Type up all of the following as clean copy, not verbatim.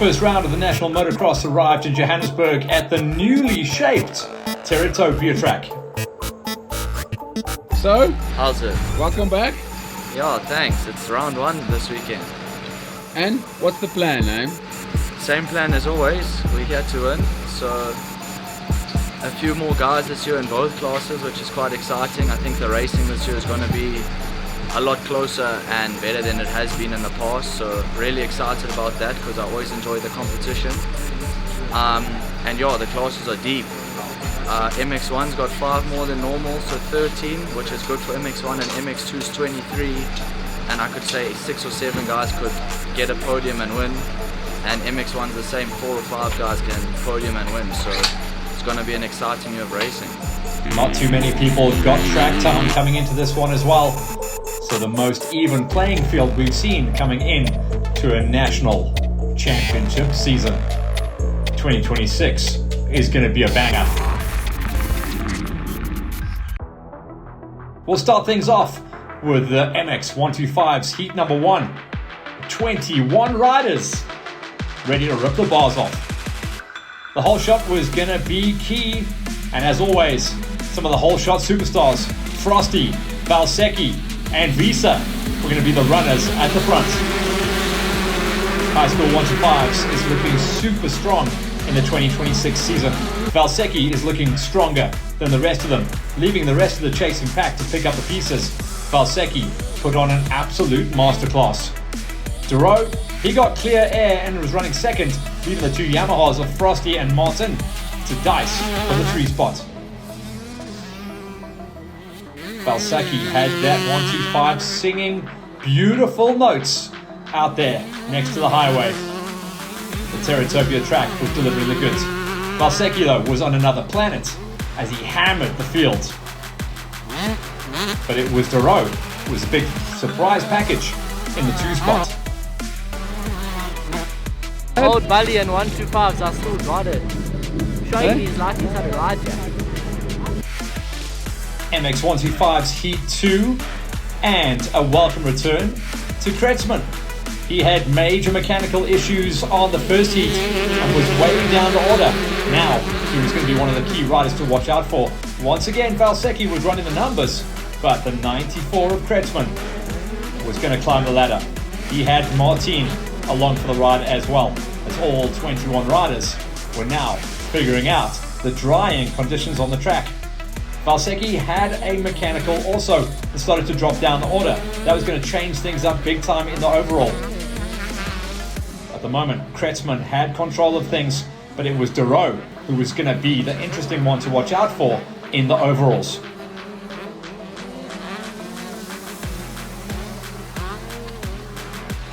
first round of the National Motocross arrived in Johannesburg at the newly shaped Terra Topia track. So, how's it? Welcome back. Yeah, thanks. It's round one this weekend. And what's the plan, eh? Same plan as always. We're here to win. So, a few more guys this year in both classes, which is quite exciting. I think the racing this year is going to be a lot closer and better than it has been in the past. So, really excited about that because I always enjoy the competition. And yeah, the classes are deep. MX1's got 5 more than normal, so 13, which is good for MX1, and MX2's 23. And I could say 6 or 7 guys could get a podium and win. And MX1's the same, 4 or 5 guys can podium and win. So it's going to be an exciting year of racing. Not too many people got track time coming into this one as well. So the most even playing field we've seen coming in to a national championship season. 2026 is going to be a banger. We'll start things off with the MX125's heat number 1. 21 riders ready to rip the bars off. The whole shot was going to be key, and as always, some of the whole shot superstars, Frosty, Valsecchi, and Visa, were going to be the runners at the front. High School 125s is looking super strong in the 2026 season. Valsecchi is looking stronger than the rest of them, leaving the rest of the chasing pack to pick up the pieces. Valsecchi put on an absolute masterclass. Duro, he got clear air and was running second, leaving the 2 Yamahas of Frosty and Martin to dice for the 3 spot. Valsecchi had that 125 singing beautiful notes out there next to the highway. The Terra Topia track was delivering the goods. Valsecchi, though, was on another planet as he hammered the field. But it was Duro who was a big surprise package in the 2 spot. Old Bully and 125s are still got it. Showing he's like he's had a ride here. MX125's Heat 2 and a welcome return to Kretsman. He had major mechanical issues on the first heat and was way down the order. Now, he was going to be one of the key riders to watch out for. Once again, Valsecchi was running the numbers, but the 94 of Kretsman was going to climb the ladder. He had Martin along for the ride as well, as all 21 riders were now figuring out the drying conditions on the track. Valsecchi had a mechanical also that started to drop down the order. That was going to change things up big time in the overall. At the moment, Kretsman had control of things, but it was Duro who was going to be the interesting one to watch out for in the overalls.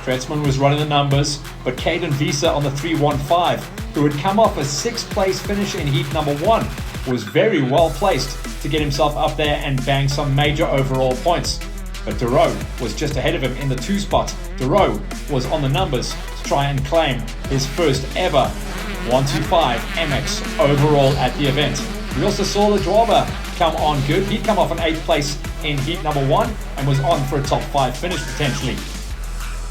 Kretsman was running the numbers, but Caden Visa on the 315, who had come off a 6th place finish in heat number 1, was very well placed to get himself up there and bang some major overall points. But Duro was just ahead of him in the 2 spot. Duro was on the numbers to try and claim his first ever 125 MX overall at the event. We also saw the Dwaba come on good. He'd come off an 8th place in heat number 1 and was on for a top 5 finish potentially.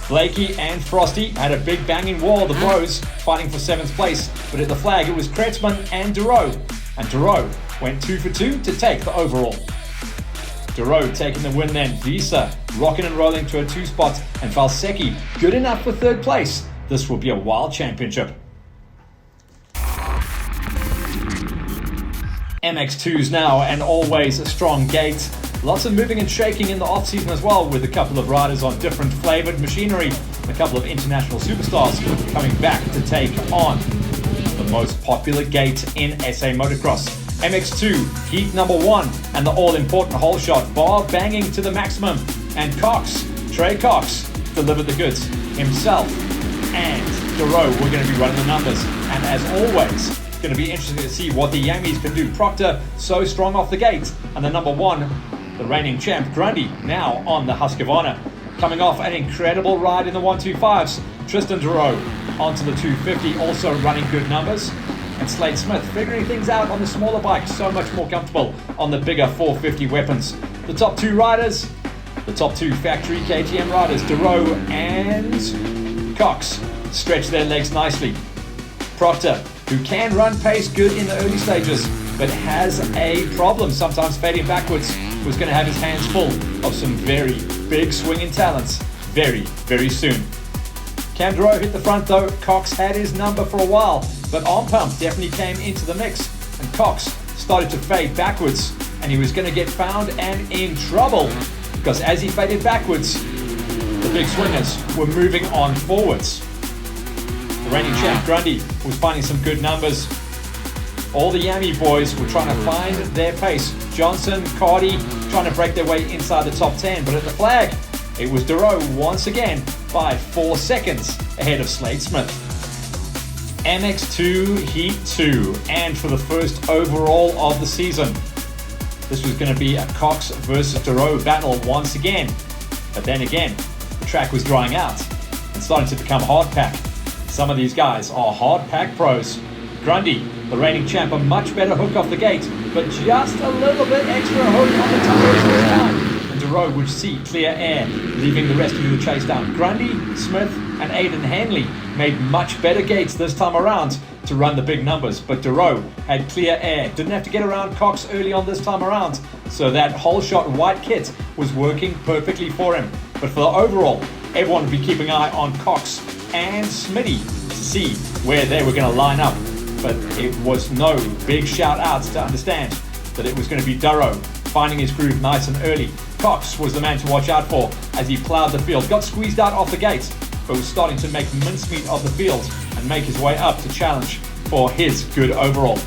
Blakey and Frosty had a big banging war, the bros fighting for 7th place, but at the flag it was Kretsman and Duro. And Duro went 2 for 2 to take the overall. Duro taking the win then, Visa rocking and rolling to a 2 spot, and Valsecchi good enough for 3rd place. This will be a wild championship. MX2s now, and always a strong gate. Lots of moving and shaking in the off-season as well, with a couple of riders on different flavoured machinery, and a couple of international superstars coming back to take on the most popular gate in SA Motocross. MX2, heat number 1, and the all-important whole shot, bar banging to the maximum. And Cox, Trey Cox, delivered the goods himself. And Duro were going to be running the numbers. And as always, it's going to be interesting to see what the Yammies can do. Proctor, so strong off the gate. And the number 1, the reigning champ, Grundy, now on the Husqvarna. Coming off an incredible ride in the 125s, Tristan Duro onto the 250, also running good numbers. And Slade Smith figuring things out on the smaller bike, so much more comfortable on the bigger 450 weapons. The top 2 riders, the top 2 factory KTM riders, Duro and Cox, stretch their legs nicely. Proctor, who can run pace good in the early stages, but has a problem sometimes fading backwards, was going to have his hands full of some very big swinging talents very, very soon. Cam Duro hit the front though. Cox had his number for a while, but Arm Pump definitely came into the mix, and Cox started to fade backwards, and he was going to get found and in trouble, because as he faded backwards, the big swingers were moving on forwards. The reigning champ Grundy was finding some good numbers. All the Yami boys were trying to find their pace. Johnson, Cardi trying to break their way inside the top 10, but at the flag, it was Duro once again by 4 seconds ahead of Slade Smith. MX2 Heat 2, and for the first overall of the season. This was going to be a Cox versus Duro battle once again. But then again, the track was drying out and starting to become hard pack. Some of these guys are hard pack pros. Grundy, the reigning champ, a much better hook off the gate, but just a little bit extra hook on the tires this time. And Duro would see clear air, leaving the rest of the chase down. Grundy, Smith, and Aidan Hanley made much better gates this time around to run the big numbers, but Duro had clear air, didn't have to get around Cox early on this time around, so that whole shot white kit was working perfectly for him. But for the overall, everyone would be keeping an eye on Cox and Smitty to see where they were going to line up. But it was no big shout outs to understand that it was going to be Duro finding his groove nice and early. Cox was the man to watch out for as he ploughed the field, got squeezed out off the gate, but was starting to make mincemeat of the field and make his way up to challenge for his good overall.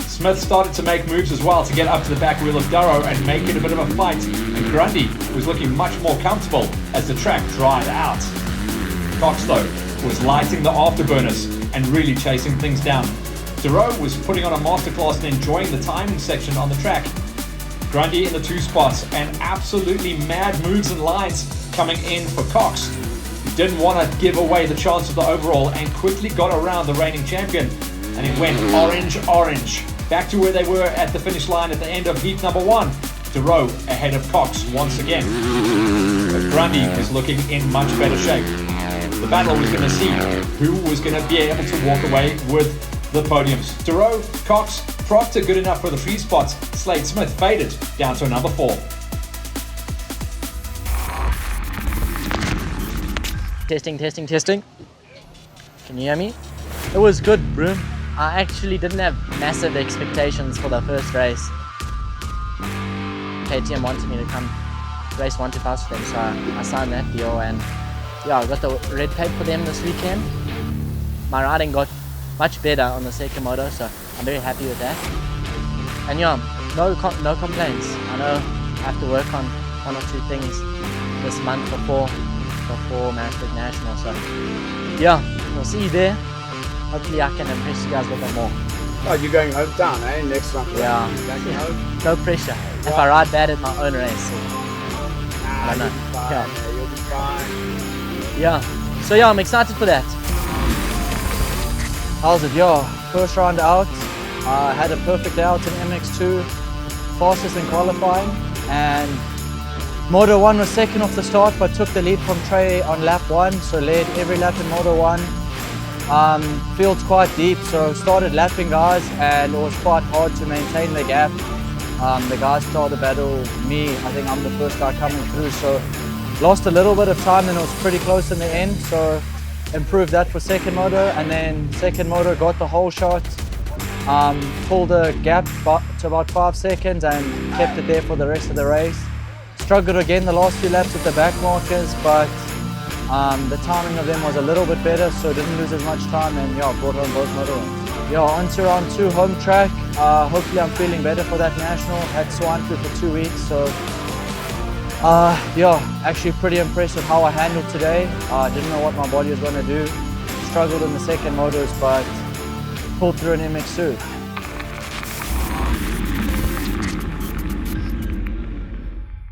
Smith started to make moves as well to get up to the back wheel of Duro and make it a bit of a fight, and Grundy was looking much more comfortable as the track dried out. Cox though was lighting the afterburners and really chasing things down. Duro was putting on a masterclass and enjoying the timing section on the track. Grundy in the 2 spots, and absolutely mad moves and lines coming in for Cox. He didn't want to give away the chance of the overall and quickly got around the reigning champion, and it went orange, back to where they were at the finish line at the end of heat number 1. Duro ahead of Cox once again. But Grundy was looking in much better shape. The battle was going to see who was going to be able to walk away with the podiums. Duro, Cox, Proctor good enough for the 3 spots. Slade Smith faded down to number 4. Testing. Can you hear me? It was good, bro. I actually didn't have massive expectations for the first race. KTM wanted me to come race 1 to 5 for them, so I signed that deal, and yeah, I got the red plate for them this weekend. My riding got much better on the second moto, so I'm very happy with that. And yeah, no complaints. I know I have to work on 1 or 2 things this month before Marathon National, so yeah, we'll see you there. Hopefully I can impress you guys a little bit more. Oh, you're going hometown, eh? Next month. Yeah. Back home? No pressure. If I ride bad at my own race, I don't know. Yeah, you'll be fine. Yeah. So yeah, I'm excited for that. How's it? Yeah, first round out. I had a perfect day out in MX2, fastest in qualifying, and Moto 1 was second off the start, but took the lead from Trey on lap 1, so led every lap in Moto 1. Field's quite deep, so started lapping guys, and it was quite hard to maintain the gap. The guys started to battle me. I think I'm the first guy coming through, so lost a little bit of time, and it was pretty close in the end, so improved that for second moto, and then second moto got the whole shot, pulled the gap to about 5 seconds and kept it there for the rest of the race. Struggled again the last few laps with the back markers, but the timing of them was a little bit better, so didn't lose as much time, and yeah, brought home both moto wins. Yeah, on to round 2 home track. Hopefully I'm feeling better for that national. Had swine flu for 2 weeks, so yeah, actually pretty impressed with how I handled today. Didn't know what my body was going to do. Struggled in the second motors, but pulled through an MX2.